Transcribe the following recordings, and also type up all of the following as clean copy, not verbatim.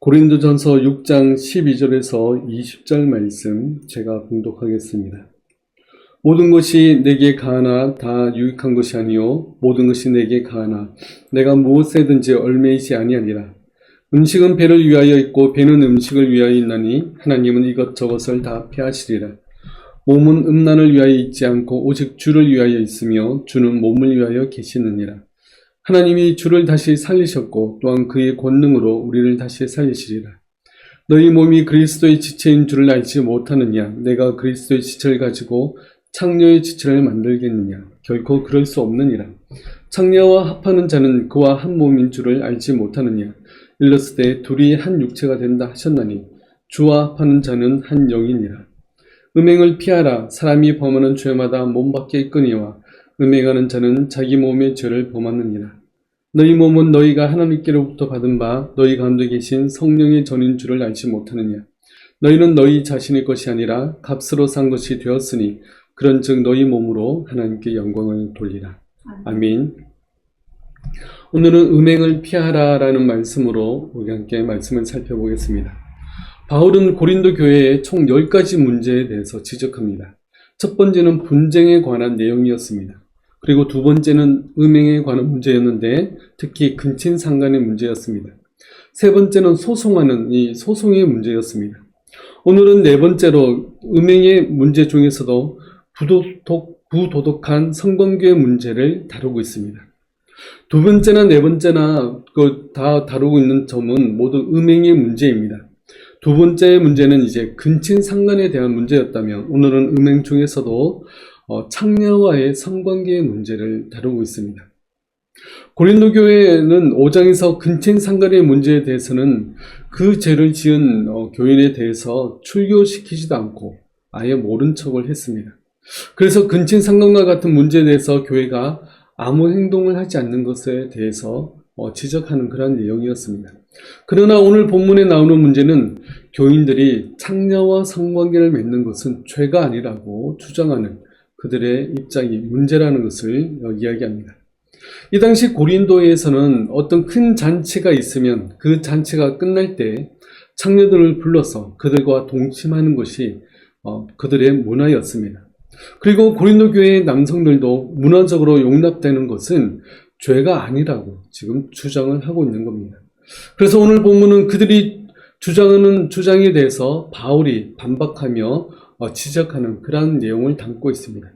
고린도전서 6장 12절에서 20절 말씀 제가 봉독하겠습니다. 모든 것이 내게 가하나 다 유익한 것이 아니요 모든 것이 내게 가하나 내가 무엇에든지 얽매이지 아니하니라. 음식은 배를 위하여 있고 배는 음식을 위하여 있나니 하나님은 이것저것을 다 폐하시리라. 몸은 음란을 위하여 있지 않고 오직 주를 위하여 있으며 주는 몸을 위하여 계시느니라. 하나님이 주를 다시 살리셨고 또한 그의 권능으로 우리를 다시 살리시리라. 너희 몸이 그리스도의 지체인 줄을 알지 못하느냐? 내가 그리스도의 지체를 가지고 창녀의 지체를 만들겠느냐? 결코 그럴 수 없느니라. 창녀와 합하는 자는 그와 한 몸인 줄을 알지 못하느냐? 일렀을 둘이 한 육체가 된다 하셨나니 주와 합하는 자는 한 영이니라. 음행을 피하라. 사람이 범하는 죄마다 몸 밖에 있거니와 음행하는 자는 자기 몸의 죄를 범하느니라. 너희 몸은 너희가 하나님께로부터 받은 바 너희 가운데 계신 성령의 전인 줄을 알지 못하느냐. 너희는 너희 자신의 것이 아니라 값으로 산 것이 되었으니 그런즉 너희 몸으로 하나님께 영광을 돌리라. 아멘. 오늘은 음행을 피하라 라는 말씀으로 우리 함께 말씀을 살펴보겠습니다. 바울은 고린도 교회의 총 10가지 문제에 대해서 지적합니다. 첫 번째는 분쟁에 관한 내용이었습니다. 그리고 두 번째는 음행에 관한 문제였는데 특히 근친상간의 문제였습니다. 세 번째는 소송하는 이 소송의 문제였습니다. 오늘은 네 번째로 음행의 문제 중에서도 부도덕한 성관계의 문제를 다루고 있습니다. 두 번째나 네 번째나 다 다루고 있는 점은 모두 음행의 문제입니다. 두 번째 문제는 이제 근친상간에 대한 문제였다면 오늘은 음행 중에서도 창녀와의 성관계의 문제를 다루고 있습니다. 고린도 교회는 5장에서 근친상간의 문제에 대해서는 그 죄를 지은 교인에 대해서 출교시키지도 않고 아예 모른 척을 했습니다. 그래서 근친상간과 같은 문제에 대해서 교회가 아무 행동을 하지 않는 것에 대해서 지적하는 그런 내용이었습니다. 그러나 오늘 본문에 나오는 문제는 교인들이 창녀와 성관계를 맺는 것은 죄가 아니라고 주장하는 그들의 입장이 문제라는 것을 이야기합니다. 이 당시 고린도에서는 어떤 큰 잔치가 있으면 그 잔치가 끝날 때 창녀들을 불러서 그들과 동침하는 것이 그들의 문화였습니다. 그리고 고린도 교회의 남성들도 문화적으로 용납되는 것은 죄가 아니라고 지금 주장을 하고 있는 겁니다. 그래서 오늘 본문은 그들이 주장하는 주장에 대해서 바울이 반박하며 지적하는 그러한 내용을 담고 있습니다.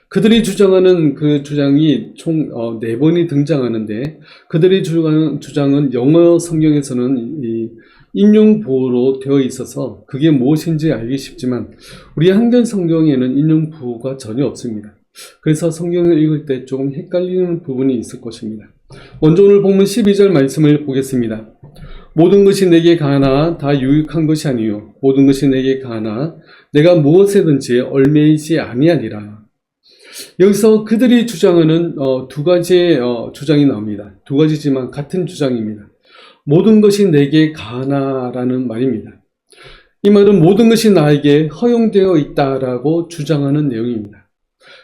그들이 주장하는 그 주장이 총 4번이 등장하는데 그들이 주장은 영어 성경에서는 이 인용 보호로 되어 있어서 그게 무엇인지 알기 쉽지만 우리 한글 성경에는 인용 보호가 전혀 없습니다. 그래서 성경을 읽을 때 조금 헷갈리는 부분이 있을 것입니다. 먼저 오늘 본문 12절 말씀을 보겠습니다. 모든 것이 내게 가하나 다 유익한 것이 아니요 모든 것이 내게 가하나 내가 무엇에든지 얽매이지 아니하리라. 여기서 그들이 주장하는 두 가지의 주장이 나옵니다. 두 가지지만 같은 주장입니다. 모든 것이 내게 가하나라는 말입니다. 이 말은 모든 것이 나에게 허용되어 있다라고 주장하는 내용입니다.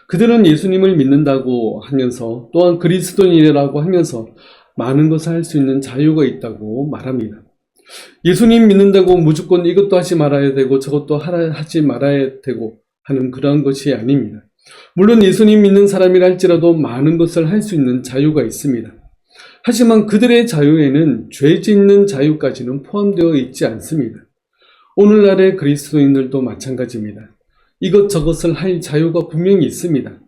그들은 예수님을 믿는다고 하면서 또한 그리스도인이라고 하면서 많은 것을 할 수 있는 자유가 있다고 말합니다. 예수님 믿는다고 무조건 이것도 하지 말아야 되고 저것도 하지 말아야 되고 하는 그러한 것이 아닙니다. 물론 예수님 믿는 사람이라 할지라도 많은 것을 할 수 있는 자유가 있습니다. 하지만 그들의 자유에는 죄 짓는 자유까지는 포함되어 있지 않습니다. 오늘날의 그리스도인들도 마찬가지입니다. 이것저것을 할 자유가 분명히 있습니다.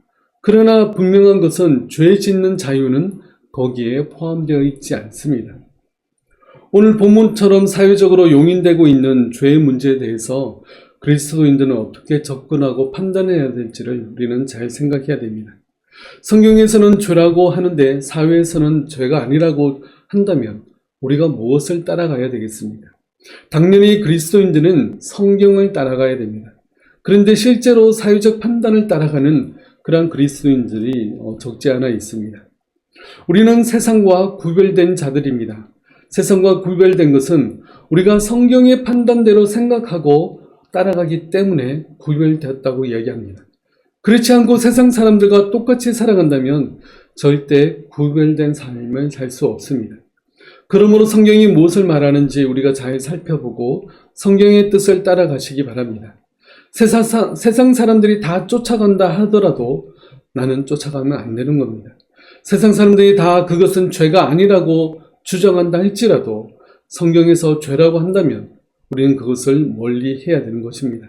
그러나 분명한 것은 죄 짓는 자유는 거기에 포함되어 있지 않습니다. 오늘 본문처럼 사회적으로 용인되고 있는 죄의 문제에 대해서 그리스도인들은 어떻게 접근하고 판단해야 될지를 우리는 잘 생각해야 됩니다. 성경에서는 죄라고 하는데 사회에서는 죄가 아니라고 한다면 우리가 무엇을 따라가야 되겠습니까? 당연히 그리스도인들은 성경을 따라가야 됩니다. 그런데 실제로 사회적 판단을 따라가는 그러한 그리스도인들이 적지 않아 있습니다. 우리는 세상과 구별된 자들입니다. 세상과 구별된 것은 우리가 성경의 판단대로 생각하고 따라가기 때문에 구별되었다고 이야기합니다. 그렇지 않고 세상 사람들과 똑같이 살아간다면 절대 구별된 삶을 살 수 없습니다. 그러므로 성경이 무엇을 말하는지 우리가 잘 살펴보고 성경의 뜻을 따라가시기 바랍니다. 세상 사람들이 다 쫓아간다 하더라도 나는 쫓아가면 안 되는 겁니다. 세상 사람들이 다 그것은 죄가 아니라고 주장한다 할지라도 성경에서 죄라고 한다면 우리는 그것을 멀리 해야 되는 것입니다.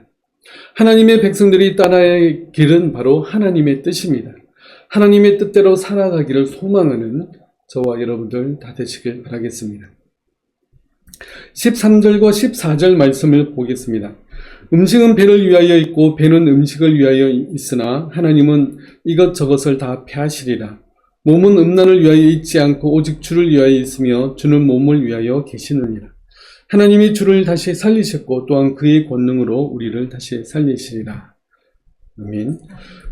하나님의 백성들이 따라야 할 길은 바로 하나님의 뜻입니다. 하나님의 뜻대로 살아가기를 소망하는 저와 여러분들 다 되시길 바라겠습니다. 13절과 14절 말씀을 보겠습니다. 음식은 배를 위하여 있고 배는 음식을 위하여 있으나 하나님은 이것저것을 다 폐하시리라. 몸은 음란을 위하여 있지 않고 오직 주를 위하여 있으며 주는 몸을 위하여 계시느니라. 하나님이 주를 다시 살리셨고 또한 그의 권능으로 우리를 다시 살리시리라. 아멘.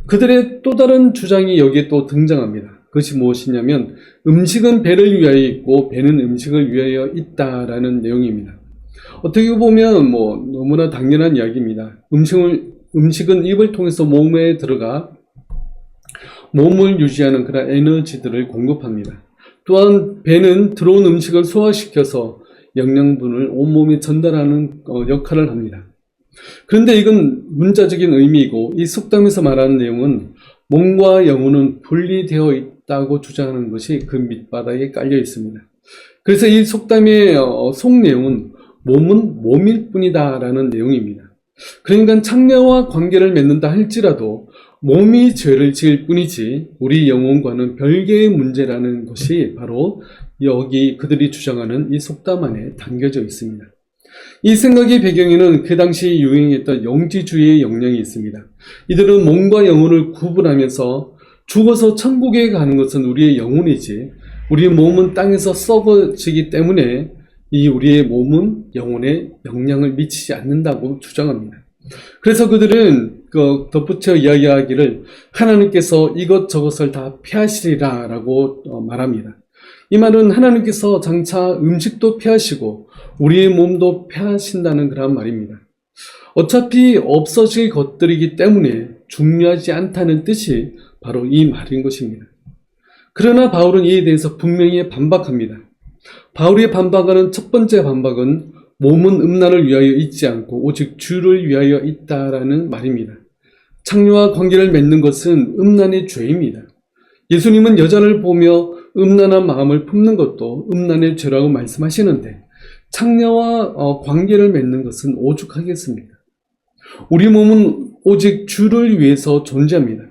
그들의 또 다른 주장이 여기에 또 등장합니다. 그것이 무엇이냐면 음식은 배를 위하여 있고 배는 음식을 위하여 있다라는 내용입니다. 어떻게 보면 너무나 당연한 이야기입니다. 음식은 입을 통해서 몸에 들어가 몸을 유지하는 그런 에너지들을 공급합니다. 또한 배는 들어온 음식을 소화시켜서 영양분을 온몸에 전달하는 역할을 합니다. 그런데 이건 문자적인 의미이고 이 속담에서 말하는 내용은 몸과 영혼은 분리되어 있다고 주장하는 것이 그 밑바닥에 깔려 있습니다. 그래서 이 속담의 속내용은 몸은 몸일 뿐이다 라는 내용입니다. 그러니까 창녀와 관계를 맺는다 할지라도 몸이 죄를 지을 뿐이지 우리 영혼과는 별개의 문제라는 것이 바로 여기 그들이 주장하는 이 속담 안에 담겨져 있습니다. 이 생각의 배경에는 그 당시 유행했던 영지주의의 영향이 있습니다. 이들은 몸과 영혼을 구분하면서 죽어서 천국에 가는 것은 우리의 영혼이지 우리의 몸은 땅에서 썩어지기 때문에 이 우리의 몸은 영혼에 영향을 미치지 않는다고 주장합니다. 그래서 그들은 덧붙여 이야기하기를 하나님께서 이것저것을 다 폐하시리라 라고 말합니다. 이 말은 하나님께서 장차 음식도 폐하시고 우리의 몸도 폐하신다는 그런 말입니다. 어차피 없어질 것들이기 때문에 중요하지 않다는 뜻이 바로 이 말인 것입니다. 그러나 바울은 이에 대해서 분명히 반박합니다. 바울이 반박하는 첫 번째 반박은 몸은 음란을 위하여 있지 않고 오직 주를 위하여 있다라는 말입니다. 창녀와 관계를 맺는 것은 음란의 죄입니다. 예수님은 여자를 보며 음란한 마음을 품는 것도 음란의 죄라고 말씀하시는데 창녀와 관계를 맺는 것은 오죽하겠습니까? 우리 몸은 오직 주를 위해서 존재합니다.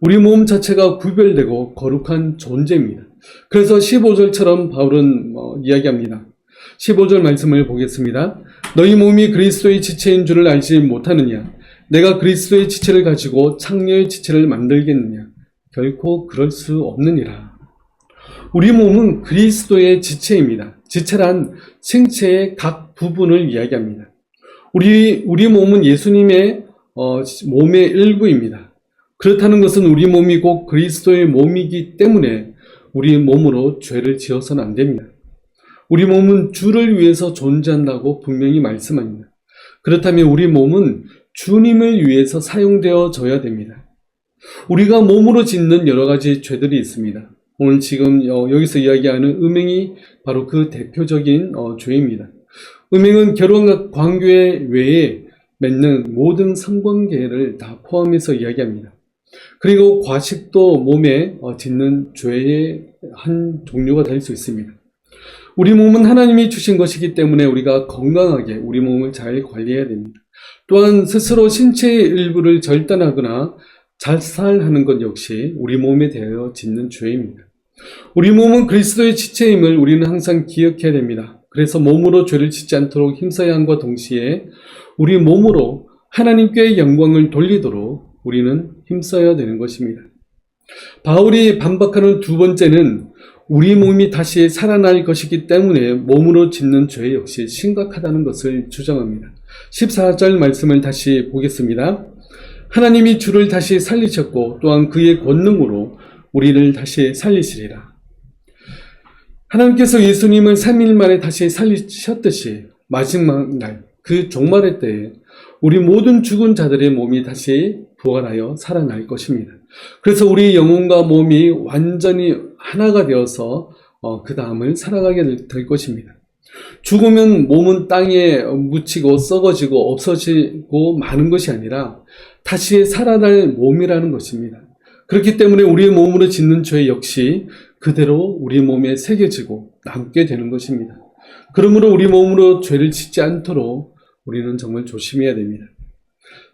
우리 몸 자체가 구별되고 거룩한 존재입니다. 그래서 15절처럼 바울은 이야기합니다. 15절 말씀을 보겠습니다. 너희 몸이 그리스도의 지체인 줄을 알지 못하느냐? 내가 그리스도의 지체를 가지고 창녀의 지체를 만들겠느냐? 결코 그럴 수 없느니라. 우리 몸은 그리스도의 지체입니다. 지체란 생체의 각 부분을 이야기합니다. 우리 몸은 예수님의 몸의 일부입니다. 그렇다는 것은 우리 몸이 곧 그리스도의 몸이기 때문에 우리 몸으로 죄를 지어서는 안 됩니다. 우리 몸은 주를 위해서 존재한다고 분명히 말씀합니다. 그렇다면 우리 몸은 주님을 위해서 사용되어져야 됩니다. 우리가 몸으로 짓는 여러 가지 죄들이 있습니다. 오늘 지금 여기서 이야기하는 음행이 바로 그 대표적인 죄입니다. 음행은 결혼과 관계 외에 맺는 모든 성관계를 다 포함해서 이야기합니다. 그리고 과식도 몸에 짓는 죄의 한 종류가 될 수 있습니다. 우리 몸은 하나님이 주신 것이기 때문에 우리가 건강하게 우리 몸을 잘 관리해야 됩니다. 또한 스스로 신체의 일부를 절단하거나 자살하는 것 역시 우리 몸에 대하여 짓는 죄입니다. 우리 몸은 그리스도의 지체임을 우리는 항상 기억해야 됩니다. 그래서 몸으로 죄를 짓지 않도록 힘써야 함과 동시에 우리 몸으로 하나님께 영광을 돌리도록 우리는 힘써야 되는 것입니다. 바울이 반박하는 두 번째는 우리 몸이 다시 살아날 것이기 때문에 몸으로 짓는 죄 역시 심각하다는 것을 주장합니다. 14절 말씀을 다시 보겠습니다. 하나님이 주를 다시 살리셨고 또한 그의 권능으로 우리를 다시 살리시리라. 하나님께서 예수님을 3일 만에 다시 살리셨듯이 마지막 날, 그 종말의 때에 우리 모든 죽은 자들의 몸이 다시 부활하여 살아날 것입니다. 그래서 우리 영혼과 몸이 완전히 하나가 되어서 그 다음을 살아가게 될 것입니다. 죽으면 몸은 땅에 묻히고 썩어지고 없어지고 마는 것이 아니라 다시 살아날 몸이라는 것입니다. 그렇기 때문에 우리의 몸으로 짓는 죄 역시 그대로 우리 몸에 새겨지고 남게 되는 것입니다. 그러므로 우리 몸으로 죄를 짓지 않도록 우리는 정말 조심해야 됩니다.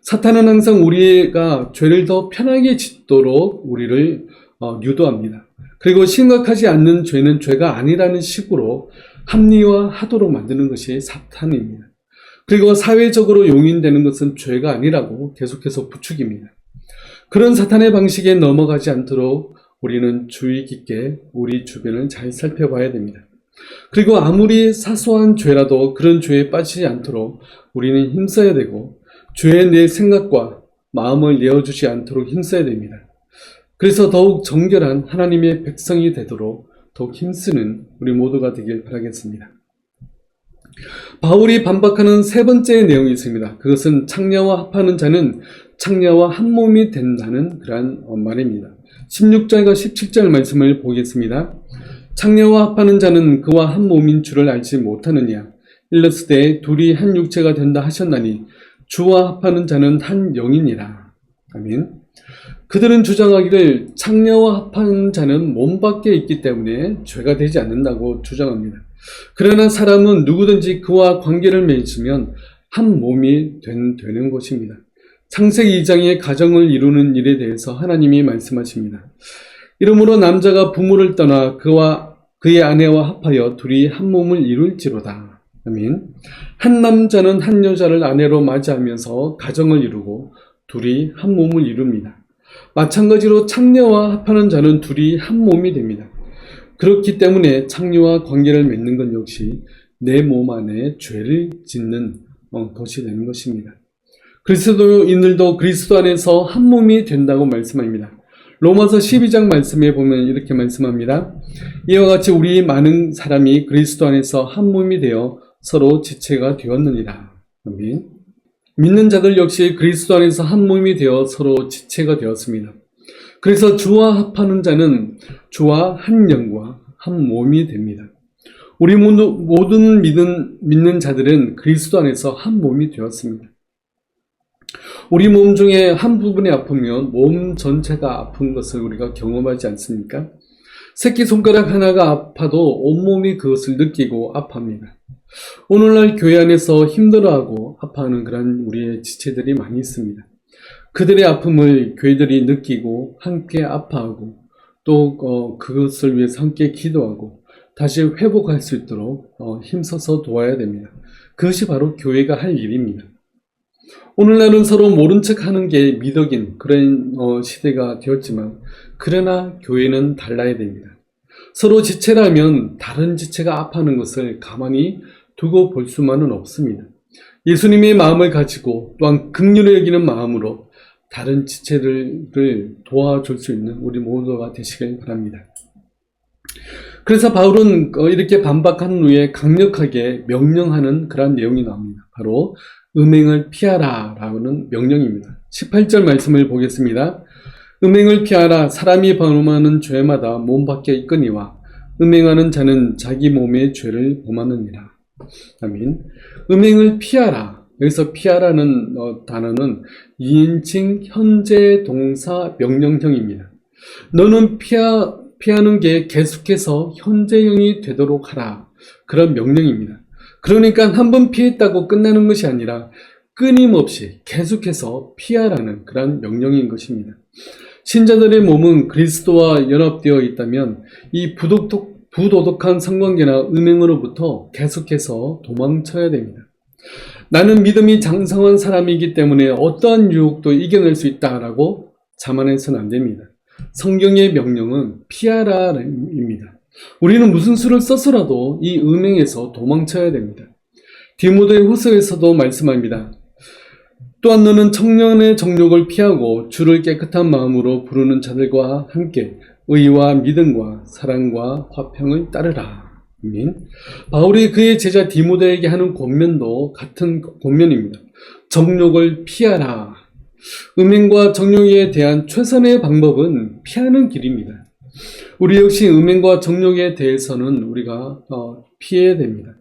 사탄은 항상 우리가 죄를 더 편하게 짓도록 우리를 유도합니다. 그리고 심각하지 않는 죄는 죄가 아니라는 식으로 합리화하도록 만드는 것이 사탄입니다. 그리고 사회적으로 용인되는 것은 죄가 아니라고 계속해서 부추깁니다. 그런 사탄의 방식에 넘어가지 않도록 우리는 주의 깊게 우리 주변을 잘 살펴봐야 됩니다. 그리고 아무리 사소한 죄라도 그런 죄에 빠지지 않도록 우리는 힘써야 되고 죄에 내 생각과 마음을 내어주지 않도록 힘써야 됩니다. 그래서 더욱 정결한 하나님의 백성이 되도록 더욱 힘쓰는 우리 모두가 되길 바라겠습니다. 바울이 반박하는 세 번째 내용이 있습니다. 그것은 창녀와 합하는 자는 창녀와 한 몸이 된다는 그러한 말입니다. 16절과 17절 말씀을 보겠습니다. 창녀와 합하는 자는 그와 한 몸인 줄을 알지 못하느냐. 일러스되 둘이 한 육체가 된다 하셨나니 주와 합하는 자는 한 영이니라. 아멘. 그들은 주장하기를 창녀와 합하는 자는 몸 밖에 있기 때문에 죄가 되지 않는다고 주장합니다. 그러나 사람은 누구든지 그와 관계를 맺으면 한 몸이 되는 것입니다. 창세기 2장의 가정을 이루는 일에 대해서 하나님이 말씀하십니다. 이러므로 남자가 부모를 떠나 그와 그의 아내와 합하여 둘이 한 몸을 이룰지로다. 아멘. 한 남자는 한 여자를 아내로 맞이하면서 가정을 이루고 둘이 한 몸을 이룹니다. 마찬가지로 창녀와 합하는 자는 둘이 한 몸이 됩니다. 그렇기 때문에 창녀와 관계를 맺는 것 역시 내 몸 안에 죄를 짓는 것이 되는 것입니다. 그리스도인들도 그리스도 안에서 한 몸이 된다고 말씀합니다. 로마서 12장 말씀에 보면 이렇게 말씀합니다. 이와 같이 우리 많은 사람이 그리스도 안에서 한 몸이 되어 서로 지체가 되었느니라. 아멘. 믿는 자들 역시 그리스도 안에서 한 몸이 되어 서로 지체가 되었습니다. 그래서 주와 합하는 자는 주와 한 영과 한 몸이 됩니다. 우리 모든 믿는 자들은 그리스도 안에서 한 몸이 되었습니다. 우리 몸 중에 한 부분이 아프면 몸 전체가 아픈 것을 우리가 경험하지 않습니까? 새끼손가락 하나가 아파도 온몸이 그것을 느끼고 아파합니다. 오늘날 교회 안에서 힘들어하고 아파하는 그런 우리의 지체들이 많이 있습니다. 그들의 아픔을 교회들이 느끼고 함께 아파하고 또 그것을 위해서 함께 기도하고 다시 회복할 수 있도록 힘써서 도와야 됩니다. 그것이 바로 교회가 할 일입니다. 오늘날은 서로 모른 척 하는 게 미덕인 그런 시대가 되었지만 그러나 교회는 달라야 됩니다. 서로 지체라면 다른 지체가 아파하는 것을 가만히 두고 볼 수만은 없습니다. 예수님의 마음을 가지고 또한 긍휼히 여기는 마음으로 다른 지체들을 도와줄 수 있는 우리 모두가 되시길 바랍니다. 그래서 바울은 이렇게 반박한 후에 강력하게 명령하는 그런 내용이 나옵니다. 바로 음행을 피하라 라는 명령입니다. 18절 말씀을 보겠습니다. 음행을 피하라. 사람이 범하는 죄마다 몸 밖에 있거니와 음행하는 자는 자기 몸의 죄를 범하느니라. 아멘. 음행을 피하라. 여기서 피하라는 단어는 2인칭 현재 동사 명령형입니다. 너는 피하는 게 계속해서 현재형이 되도록 하라. 그런 명령입니다. 그러니까 한번 피했다고 끝나는 것이 아니라 끊임없이 계속해서 피하라는 그런 명령인 것입니다. 신자들의 몸은 그리스도와 연합되어 있다면 이 부도덕한 성관계나 음행으로부터 계속해서 도망쳐야 됩니다. 나는 믿음이 장성한 사람이기 때문에 어떠한 유혹도 이겨낼 수 있다라고 자만해서는 안 됩니다. 성경의 명령은 피하라입니다. 우리는 무슨 수를 써서라도 이 음행에서 도망쳐야 됩니다. 디모데 후서에서도 말씀합니다. 또한 너는 청년의 정욕을 피하고 주를 깨끗한 마음으로 부르는 자들과 함께 의와 믿음과 사랑과 화평을 따르라. 아멘. 바울이 그의 제자 디모데에게 하는 권면도 같은 권면입니다. 정욕을 피하라. 음행과 정욕에 대한 최선의 방법은 피하는 길입니다. 우리 역시 음행과 정욕에 대해서는 우리가 피해야 됩니다.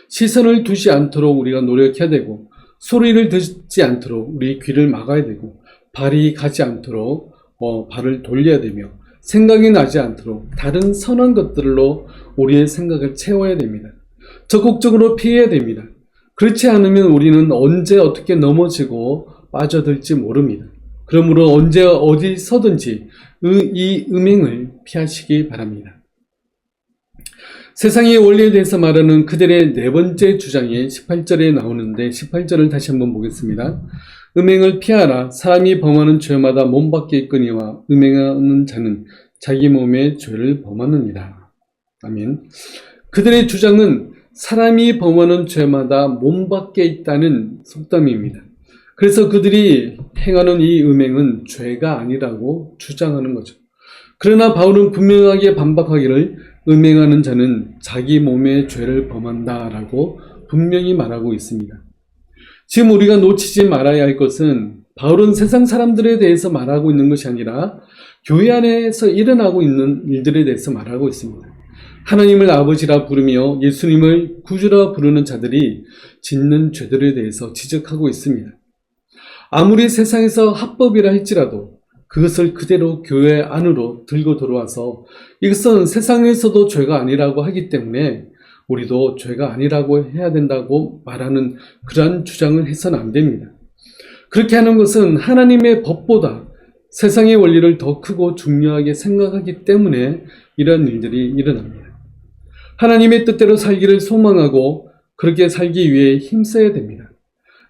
시선을 두지 않도록 우리가 노력해야 되고, 소리를 듣지 않도록 우리 귀를 막아야 되고, 발이 가지 않도록 발을 돌려야 되며, 생각이 나지 않도록 다른 선한 것들로 우리의 생각을 채워야 됩니다. 적극적으로 피해야 됩니다. 그렇지 않으면 우리는 언제 어떻게 넘어지고 빠져들지 모릅니다. 그러므로 언제 어디서든지 이 음행을 피하시기 바랍니다. 세상의 원리에 대해서 말하는 그들의 네 번째 주장이 18절에 나오는데 18절을 다시 한번 보겠습니다. 음행을 피하라. 사람이 범하는 죄마다 몸 밖에 있거니와 음행하는 자는 자기 몸의 죄를 범하느니라. 아멘. 그들의 주장은 사람이 범하는 죄마다 몸 밖에 있다는 속담입니다. 그래서 그들이 행하는 이 음행은 죄가 아니라고 주장하는 거죠. 그러나 바울은 분명하게 반박하기를 음행하는 자는 자기 몸의 죄를 범한다라고 분명히 말하고 있습니다. 지금 우리가 놓치지 말아야 할 것은 바울은 세상 사람들에 대해서 말하고 있는 것이 아니라 교회 안에서 일어나고 있는 일들에 대해서 말하고 있습니다. 하나님을 아버지라 부르며 예수님을 구주라 부르는 자들이 짓는 죄들에 대해서 지적하고 있습니다. 아무리 세상에서 합법이라 할지라도 그것을 그대로 교회 안으로 들고 들어와서 이것은 세상에서도 죄가 아니라고 하기 때문에 우리도 죄가 아니라고 해야 된다고 말하는 그러한 주장을 해서는 안 됩니다. 그렇게 하는 것은 하나님의 법보다 세상의 원리를 더 크고 중요하게 생각하기 때문에 이런 일들이 일어납니다. 하나님의 뜻대로 살기를 소망하고 그렇게 살기 위해 힘써야 됩니다.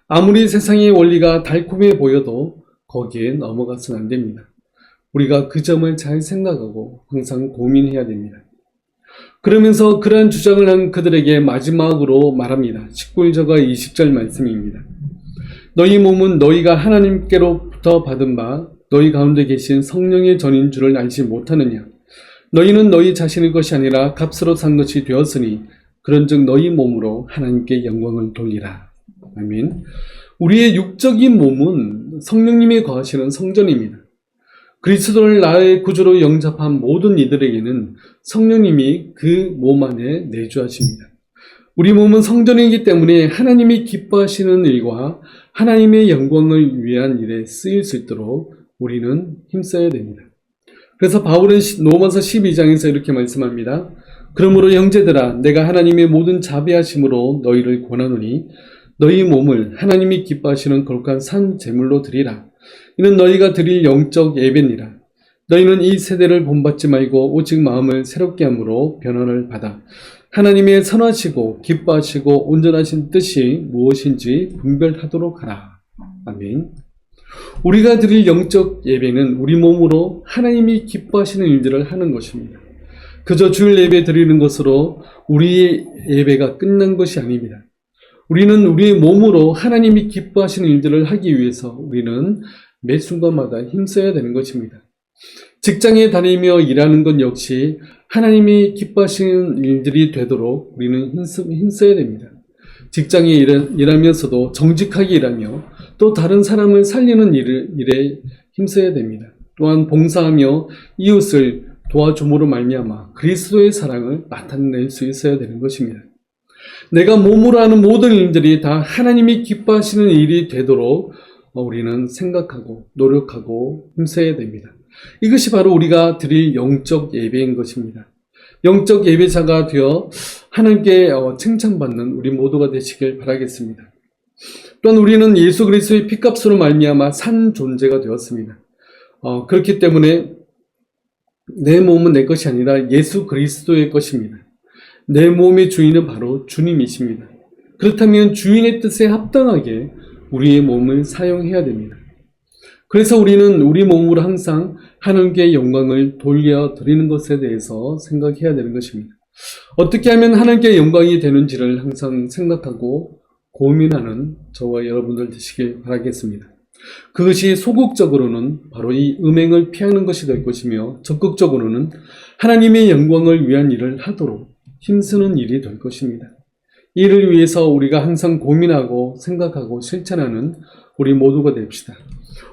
아무리 세상의 원리가 달콤해 보여도 거기에 넘어가서는 안 됩니다. 우리가 그 점을 잘 생각하고 항상 고민해야 됩니다. 그러면서 그러한 주장을 한 그들에게 마지막으로 말합니다. 19절과 20절 말씀입니다. 너희 몸은 너희가 하나님께로부터 받은 바 너희 가운데 계신 성령의 전인 줄을 알지 못하느냐. 너희는 너희 자신의 것이 아니라 값으로 산 것이 되었으니 그런즉 너희 몸으로 하나님께 영광을 돌리라. 아멘. 우리의 육적인 몸은 성령님이 거하시는 성전입니다. 그리스도를 나의 구주로 영접한 모든 이들에게는 성령님이 그 몸 안에 내주하십니다. 우리 몸은 성전이기 때문에 하나님이 기뻐하시는 일과 하나님의 영광을 위한 일에 쓰일 수 있도록 우리는 힘써야 됩니다. 그래서 바울은 로마서 12장에서 이렇게 말씀합니다. 그러므로 형제들아 내가 하나님의 모든 자비하심으로 너희를 권하노니 너희 몸을 하나님이 기뻐하시는 거룩한 산 제물로 드리라. 이는 너희가 드릴 영적 예배니라. 너희는 이 세대를 본받지 말고 오직 마음을 새롭게 함으로 변화를 받아 하나님의 선하시고 기뻐하시고 온전하신 뜻이 무엇인지 분별하도록 하라. 아멘. 우리가 드릴 영적 예배는 우리 몸으로 하나님이 기뻐하시는 일들을 하는 것입니다. 그저 주일 예배 드리는 것으로 우리의 예배가 끝난 것이 아닙니다. 우리는 우리의 몸으로 하나님이 기뻐하시는 일들을 하기 위해서 우리는 매 순간마다 힘써야 되는 것입니다. 직장에 다니며 일하는 것 역시 하나님이 기뻐하시는 일들이 되도록 우리는 힘써야 됩니다. 직장에 일하면서도 정직하게 일하며 또 다른 사람을 살리는 일에 힘써야 됩니다. 또한 봉사하며 이웃을 도와줌으로 말미암아 그리스도의 사랑을 나타낼 수 있어야 되는 것입니다. 내가 몸으로 하는 모든 일들이 다 하나님이 기뻐하시는 일이 되도록 우리는 생각하고 노력하고 힘써야 됩니다. 이것이 바로 우리가 드릴 영적 예배인 것입니다. 영적 예배자가 되어 하나님께 칭찬받는 우리 모두가 되시길 바라겠습니다. 또한 우리는 예수 그리스도의 피값으로 말미암아 산 존재가 되었습니다. 그렇기 때문에 내 몸은 내 것이 아니라 예수 그리스도의 것입니다. 내 몸의 주인은 바로 주님이십니다. 그렇다면 주인의 뜻에 합당하게 우리의 몸을 사용해야 됩니다. 그래서 우리는 우리 몸으로 항상 하나님께 영광을 돌려드리는 것에 대해서 생각해야 되는 것입니다. 어떻게 하면 하나님께 영광이 되는지를 항상 생각하고 고민하는 저와 여러분들 되시길 바라겠습니다. 그것이 소극적으로는 바로 이 음행을 피하는 것이 될 것이며 적극적으로는 하나님의 영광을 위한 일을 하도록 힘쓰는 일이 될 것입니다. 이를 위해서 우리가 항상 고민하고 생각하고 실천하는 우리 모두가 됩시다.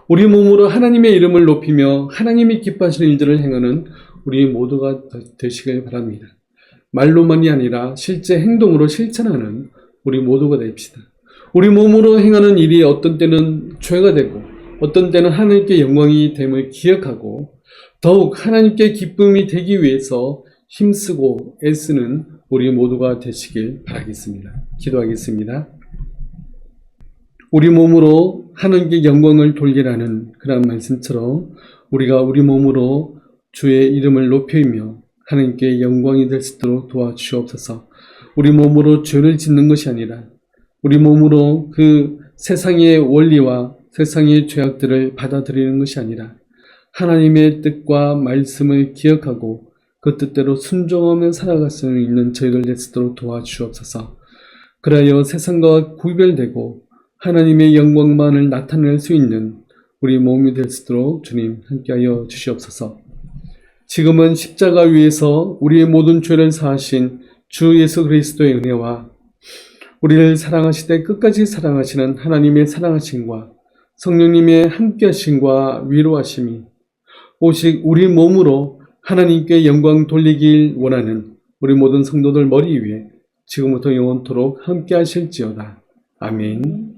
우리 몸으로 하나님의 이름을 높이며 하나님이 기뻐하시는 일들을 행하는 우리 모두가 되시길 바랍니다. 말로만이 아니라 실제 행동으로 실천하는 우리 모두가 됩시다. 우리 몸으로 행하는 일이 어떤 때는 죄가 되고 어떤 때는 하나님께 영광이 됨을 기억하고 더욱 하나님께 기쁨이 되기 위해서 힘쓰고 애쓰는 우리 모두가 되시길 바라겠습니다. 기도하겠습니다. 우리 몸으로 하나님께 영광을 돌리라는 그런 말씀처럼 우리가 우리 몸으로 주의 이름을 높이며 하나님께 영광이 될 수 있도록 도와주옵소서. 우리 몸으로 죄를 짓는 것이 아니라 우리 몸으로 그 세상의 원리와 세상의 죄악들을 받아들이는 것이 아니라 하나님의 뜻과 말씀을 기억하고 그 뜻대로 순종하며 살아갈 수 있는 저희들 될 수 있도록 도와주옵소서. 그리하여 세상과 구별되고 하나님의 영광만을 나타낼 수 있는 우리 몸이 될 수 있도록 주님 함께하여 주시옵소서. 지금은 십자가 위에서 우리의 모든 죄를 사하신 주 예수 그리스도의 은혜와 우리를 사랑하시되 끝까지 사랑하시는 하나님의 사랑하심과 성령님의 함께하심과 위로하심이 오직 우리 몸으로 하나님께 영광 돌리길 원하는 우리 모든 성도들 머리 위에 지금부터 영원토록 함께하실지어다. 아멘.